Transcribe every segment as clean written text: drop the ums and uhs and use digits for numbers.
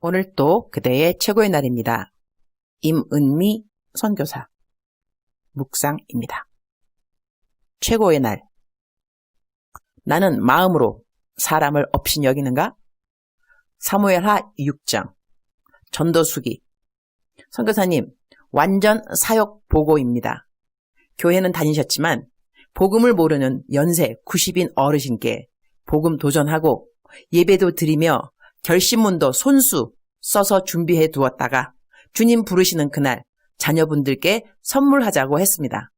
오늘 또 그대의 최고의 날입니다. 임은미 선교사 묵상입니다. 최고의 날. 나는 마음으로 사람을 업신 여기는가? 사무엘하 6장. 전도수기. 선교사님, 완전 사역 보고입니다. 교회는 다니셨지만 복음을 모르는 연세 90인 어르신께 복음 도전하고 예배도 드리며 결심문도 손수 써서 준비해 두었다가 주님 부르시는 그날 자녀분들께 선물하자고 했습니다.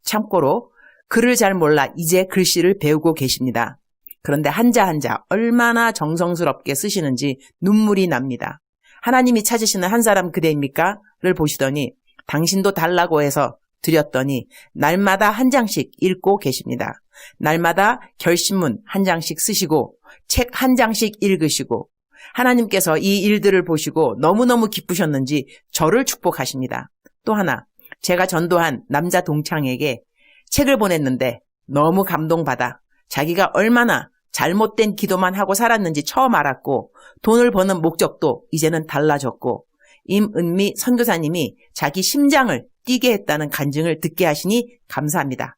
참고로 글을 잘 몰라 이제 글씨를 배우고 계십니다. 그런데 한자 한자 얼마나 정성스럽게 쓰시는지 눈물이 납니다. 하나님이 찾으시는 한 사람 그대입니까? 를 보시더니 당신도 달라고 해서 드렸더니 날마다 한 장씩 읽고 계십니다. 날마다 결심문 한 장씩 쓰시고 책 한 장씩 읽으시고 하나님께서 이 일들을 보시고 너무너무 기쁘셨는지 저를 축복하십니다. 또 하나, 제가 전도한 남자 동창에게 책을 보냈는데 너무 감동받아 자기가 얼마나 잘못된 기도만 하고 살았는지 처음 알았고 돈을 버는 목적도 이제는 달라졌고 임은미 선교사님이 자기 심장을 뛰게 했다는 간증을 듣게 하시니 감사합니다.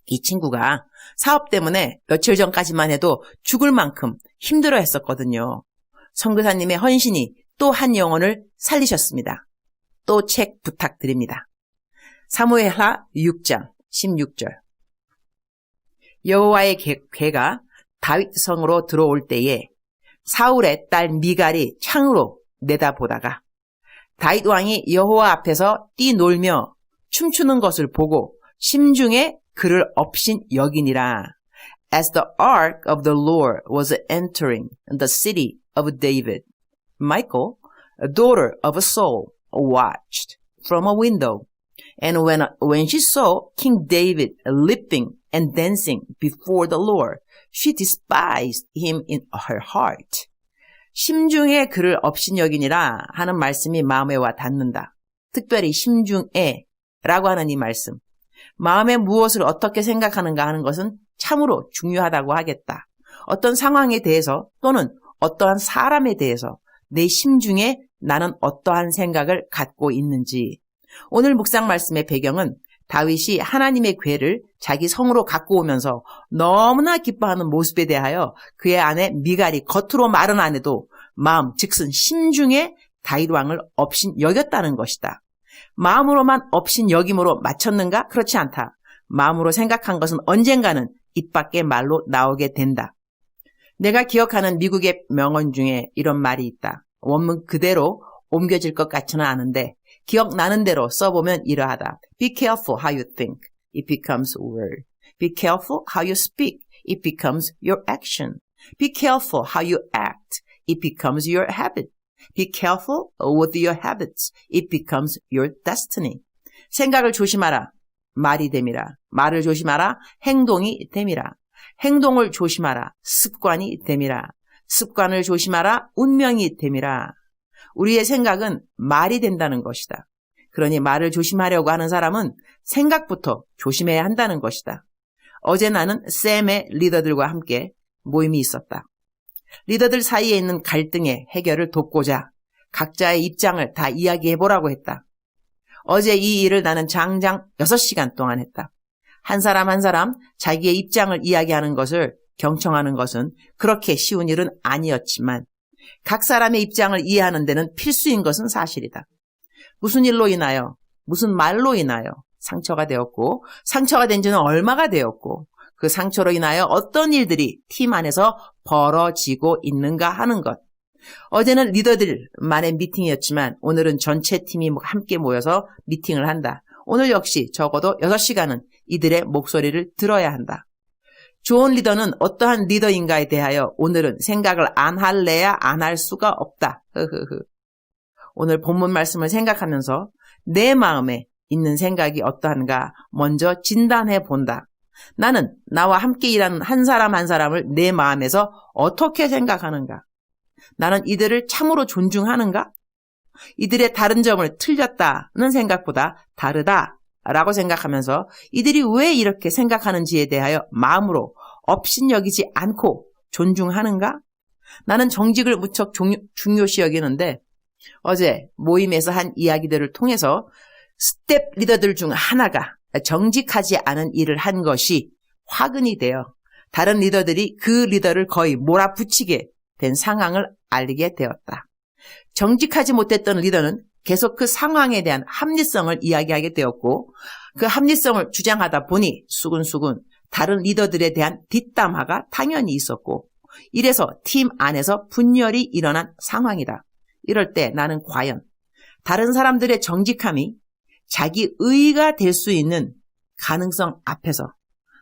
이 친구가 사업 때문에 며칠 전까지만 해도 죽을 만큼 힘들어 했었거든요. 선교사님의 헌신이 또 한 영혼을 살리셨습니다. 또 책 부탁드립니다. 사무엘하 6장 16절. 여호와의 궤가 다윗 성으로 들어올 때에 사울의 딸 미갈이 창으로 내다보다가 다윗 왕이 여호와 앞에서 뛰놀며 춤추는 것을 보고 심중에 그를 업신 여기니라. As the ark of the Lord was entering the city of David, Michal, a daughter of Saul, watched from a window. And when she saw King David leaping and dancing before the Lord, she despised him in her heart. 심중에 그를 업신 여기니라 하는 말씀이 마음에 와 닿는다. 특별히 심중에 라고 하는 이 말씀. 마음에 무엇을 어떻게 생각하는가 하는 것은 참으로 중요하다고 하겠다. 어떤 상황에 대해서 또는 어떠한 사람에 대해서 내 심중에 나는 어떠한 생각을 갖고 있는지. 오늘 묵상 말씀의 배경은 다윗이 하나님의 궤를 자기 성으로 갖고 오면서 너무나 기뻐하는 모습에 대하여 그의 아내 미갈이 겉으로 말은 안 해도 마음 즉슨 심중에 다윗 왕을 업신 여겼다는 것이다. 마음으로만 업신 여김으로 맞췄는가? 그렇지 않다. 마음으로 생각한 것은 언젠가는 입 밖에 말로 나오게 된다. 내가 기억하는 미국의 명언 중에 이런 말이 있다. 원문 그대로 옮겨질 것 같지는 않은데 기억나는 대로 써보면 이러하다. Be careful how you think. It becomes word. Be careful how you speak. It becomes your action. Be careful how you act. It becomes your habit. Be careful with your habits. It becomes your destiny. 생각을 조심하라. 말이 됨이라. 말을 조심하라. 행동이 됨이라. 행동을 조심하라. 습관이 됨이라. 습관을 조심하라. 운명이 됨이라. 우리의 생각은 말이 된다는 것이다. 그러니 말을 조심하려고 하는 사람은 생각부터 조심해야 한다는 것이다. 어제 나는 샘의 리더들과 함께 모임이 있었다. 리더들 사이에 있는 갈등의 해결을 돕고자 각자의 입장을 다 이야기해보라고 했다. 어제 이 일을 나는 장장 6시간 동안 했다. 한 사람 한 사람 자기의 입장을 이야기하는 것을 경청하는 것은 그렇게 쉬운 일은 아니었지만 각 사람의 입장을 이해하는 데는 필수인 것은 사실이다. 무슨 일로 인하여, 무슨 말로 인하여 상처가 되었고 상처가 된 지는 얼마가 되었고 그 상처로 인하여 어떤 일들이 팀 안에서 벌어지고 있는가 하는 것. 어제는 리더들만의 미팅이었지만 오늘은 전체 팀이 함께 모여서 미팅을 한다. 오늘 역시 적어도 6시간은 이들의 목소리를 들어야 한다. 좋은 리더는 어떠한 리더인가에 대하여 오늘은 생각을 안 할래야 안 할 수가 없다. 오늘 본문 말씀을 생각하면서 내 마음에 있는 생각이 어떠한가 먼저 진단해 본다. 나는 나와 함께 일하는 한 사람 한 사람을 내 마음에서 어떻게 생각하는가? 나는 이들을 참으로 존중하는가? 이들의 다른 점을 틀렸다는 생각보다 다르다라고 생각하면서 이들이 왜 이렇게 생각하는지에 대하여 마음으로 업신여기지 않고 존중하는가? 나는 정직을 무척 중요시 여기는데 어제 모임에서 한 이야기들을 통해서 스텝 리더들 중 하나가 정직하지 않은 일을 한 것이 화근이 되어 다른 리더들이 그 리더를 거의 몰아붙이게 된 상황을 알게 되었다. 정직하지 못했던 리더는 계속 그 상황에 대한 합리성을 이야기하게 되었고 그 합리성을 주장하다 보니 수근수근 다른 리더들에 대한 뒷담화가 당연히 있었고 이래서 팀 안에서 분열이 일어난 상황이다. 이럴 때 나는 과연 다른 사람들의 정직함이 자기 의의가 될 수 있는 가능성 앞에서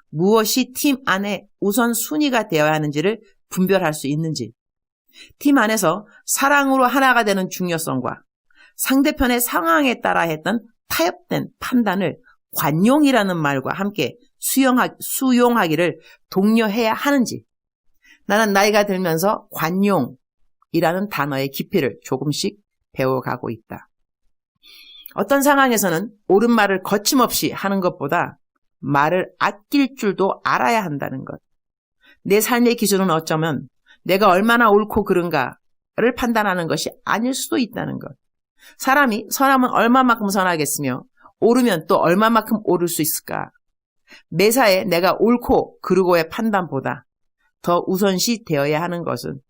무엇이 팀 안에 우선순위가 되어야 하는지를 분별할 수 있는지, 팀 안에서 사랑으로 하나가 되는 중요성과 상대편의 상황에 따라 했던 타협된 판단을 관용이라는 말과 함께 수용하기를 독려해야 하는지, 나는 나이가 들면서 관용이라는 단어의 깊이를 조금씩 배워가고 있다. 어떤 상황에서는 옳은 말을 거침없이 하는 것보다 말을 아낄 줄도 알아야 한다는 것. 내 삶의 기준은 어쩌면 내가 얼마나 옳고 그른가를 판단하는 것이 아닐 수도 있다는 것. 사람이 선하면 얼마만큼 선하겠으며 옳으면 또 얼마만큼 옳을 수 있을까. 매사에 내가 옳고 그르고의 판단보다 더 우선시 되어야 하는 것은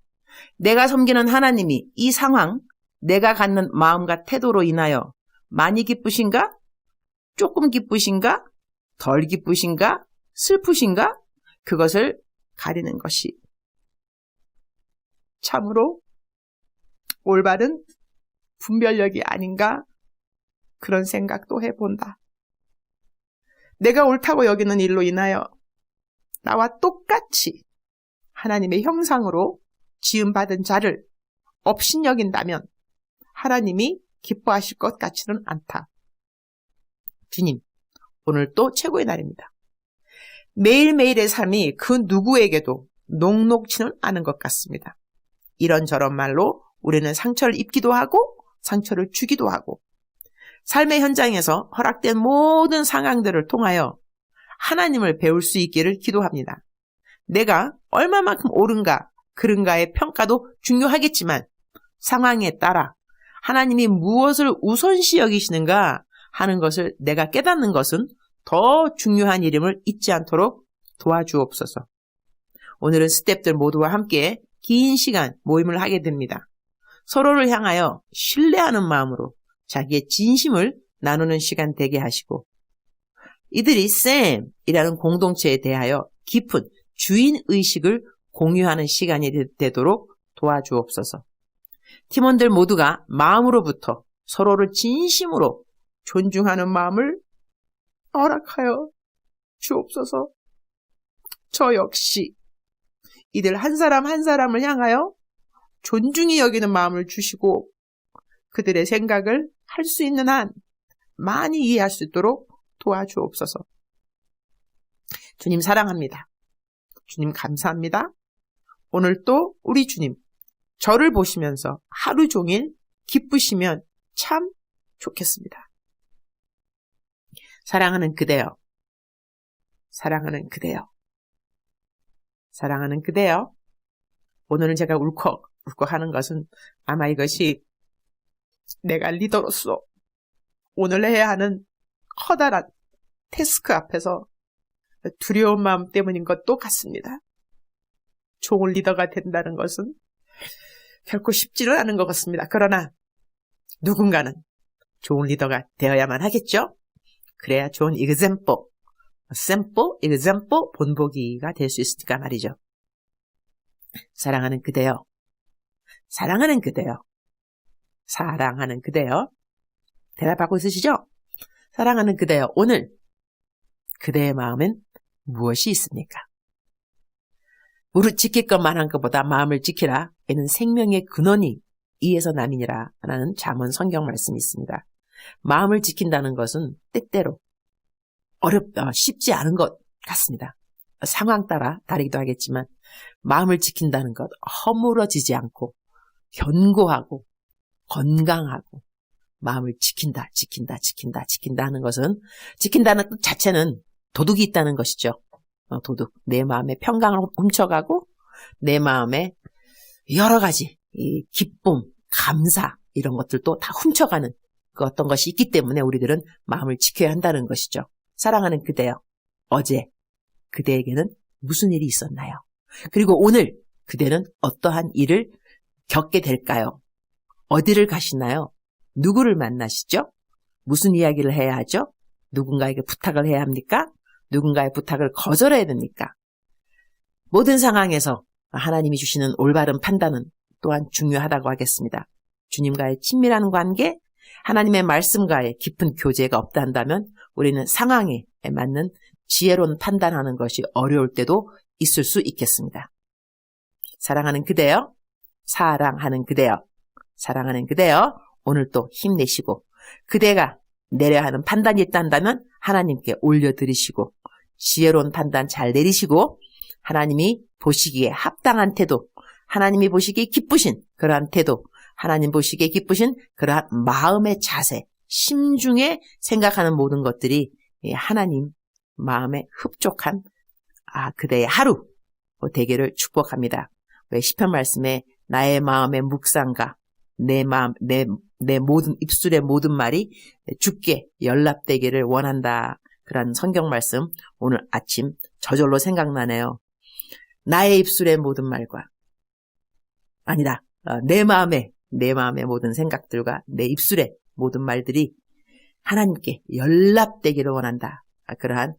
내가 섬기는 하나님이 이 상황, 내가 갖는 마음과 태도로 인하여 많이 기쁘신가? 조금 기쁘신가? 덜 기쁘신가? 슬프신가? 그것을 가리는 것이 참으로 올바른 분별력이 아닌가? 그런 생각도 해본다. 내가 옳다고 여기는 일로 인하여 나와 똑같이 하나님의 형상으로 지음받은 자를 업신여긴다면 하나님이 기뻐하실 것 같지는 않다. 주님, 오늘 또 최고의 날입니다. 매일매일의 삶이 그 누구에게도 녹록치는 않은 것 같습니다. 이런저런 말로 우리는 상처를 입기도 하고 상처를 주기도 하고 삶의 현장에서 허락된 모든 상황들을 통하여 하나님을 배울 수 있기를 기도합니다. 내가 얼마만큼 옳은가 그른가의 평가도 중요하겠지만 상황에 따라 하나님이 무엇을 우선시 여기시는가 하는 것을 내가 깨닫는 것은 더 중요한 일임을 잊지 않도록 도와주옵소서. 오늘은 스태프들 모두와 함께 긴 시간 모임을 하게 됩니다. 서로를 향하여 신뢰하는 마음으로 자기의 진심을 나누는 시간 되게 하시고 이들이 쌤이라는 공동체에 대하여 깊은 주인의식을 공유하는 시간이 되도록 도와주옵소서. 팀원들 모두가 마음으로부터 서로를 진심으로 존중하는 마음을 허락하여 주옵소서. 저 역시 이들 한 사람 한 사람을 향하여 존중히 여기는 마음을 주시고 그들의 생각을 할 수 있는 한 많이 이해할 수 있도록 도와주옵소서. 주님 사랑합니다. 주님 감사합니다. 오늘 또 우리 주님 저를 보시면서 하루 종일 기쁘시면 참 좋겠습니다. 사랑하는 그대여, 사랑하는 그대여, 사랑하는 그대여. 오늘은 제가 울컥하는 것은 아마 이것이 내가 리더로서 오늘 해야 하는 커다란 태스크 앞에서 두려운 마음 때문인 것도 같습니다. 좋은 리더가 된다는 것은 결코 쉽지는 않은 것 같습니다. 그러나 누군가는 좋은 리더가 되어야만 하겠죠. 그래야 좋은 example, 본보기가 될 수 있으니까 말이죠. 사랑하는 그대여, 사랑하는 그대여, 사랑하는 그대여. 대답하고 있으시죠? 사랑하는 그대여, 오늘 그대의 마음엔 무엇이 있습니까? 무릇 지킬 것만 한 것보다 마음을 지키라. 이는 생명의 근원이 이에서 남이니라 라는 잠언 성경 말씀이 있습니다. 마음을 지킨다는 것은 때때로 쉽지 않은 것 같습니다. 상황 따라 다르기도 하겠지만 마음을 지킨다는 것, 허물어지지 않고 견고하고 건강하고 마음을 지킨다 하는 것은 지킨다는 뜻 자체는 도둑이 있다는 것이죠. 도둑. 내 마음의 평강을 훔쳐가고 내 마음에 여러 가지 이 기쁨, 감사 이런 것들도 다 훔쳐가는 그 어떤 것이 있기 때문에 우리들은 마음을 지켜야 한다는 것이죠. 사랑하는 그대여, 어제 그대에게는 무슨 일이 있었나요? 그리고 오늘 그대는 어떠한 일을 겪게 될까요? 어디를 가시나요? 누구를 만나시죠? 무슨 이야기를 해야 하죠? 누군가에게 부탁을 해야 합니까? 누군가의 부탁을 거절해야 됩니까? 모든 상황에서 하나님이 주시는 올바른 판단은 또한 중요하다고 하겠습니다. 주님과의 친밀한 관계, 하나님의 말씀과의 깊은 교제가 없다 한다면 우리는 상황에 맞는 지혜로운 판단하는 것이 어려울 때도 있을 수 있겠습니다. 사랑하는 그대여, 사랑하는 그대여, 사랑하는 그대여, 오늘 또 힘내시고 그대가 내려야 하는 판단이 있다 한다면 하나님께 올려드리시고 지혜로운 판단 잘 내리시고 하나님이 보시기에 합당한 태도, 하나님이 보시기에 기쁘신 그러한 태도, 하나님 보시기에 기쁘신 그러한 마음의 자세, 심중에 생각하는 모든 것들이 하나님 마음에 흡족한 그대의 하루 되기를 축복합니다. 왜 시편 말씀에 나의 마음의 묵상과 내 마음, 내 모든 입술의 모든 말이 주께 연락되기를 원한다. 그런 성경 말씀 오늘 아침 저절로 생각나네요. 나의 입술의 모든 말과 아니다. 내 마음의 모든 생각들과 내 입술의 모든 말들이 하나님께 연락되기를 원한다. 그러한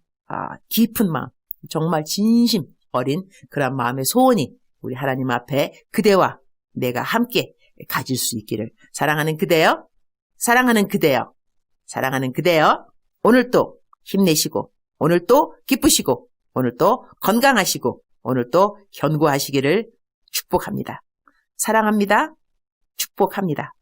깊은 마음, 정말 진심 어린 그러한 마음의 소원이 우리 하나님 앞에 그대와 내가 함께 가질 수 있기를. 사랑하는 그대여, 사랑하는 그대여, 사랑하는 그대여, 오늘도 힘내시고 오늘도 기쁘시고 오늘도 건강하시고 오늘도 견고하시기를 축복합니다. 사랑합니다. 축복합니다.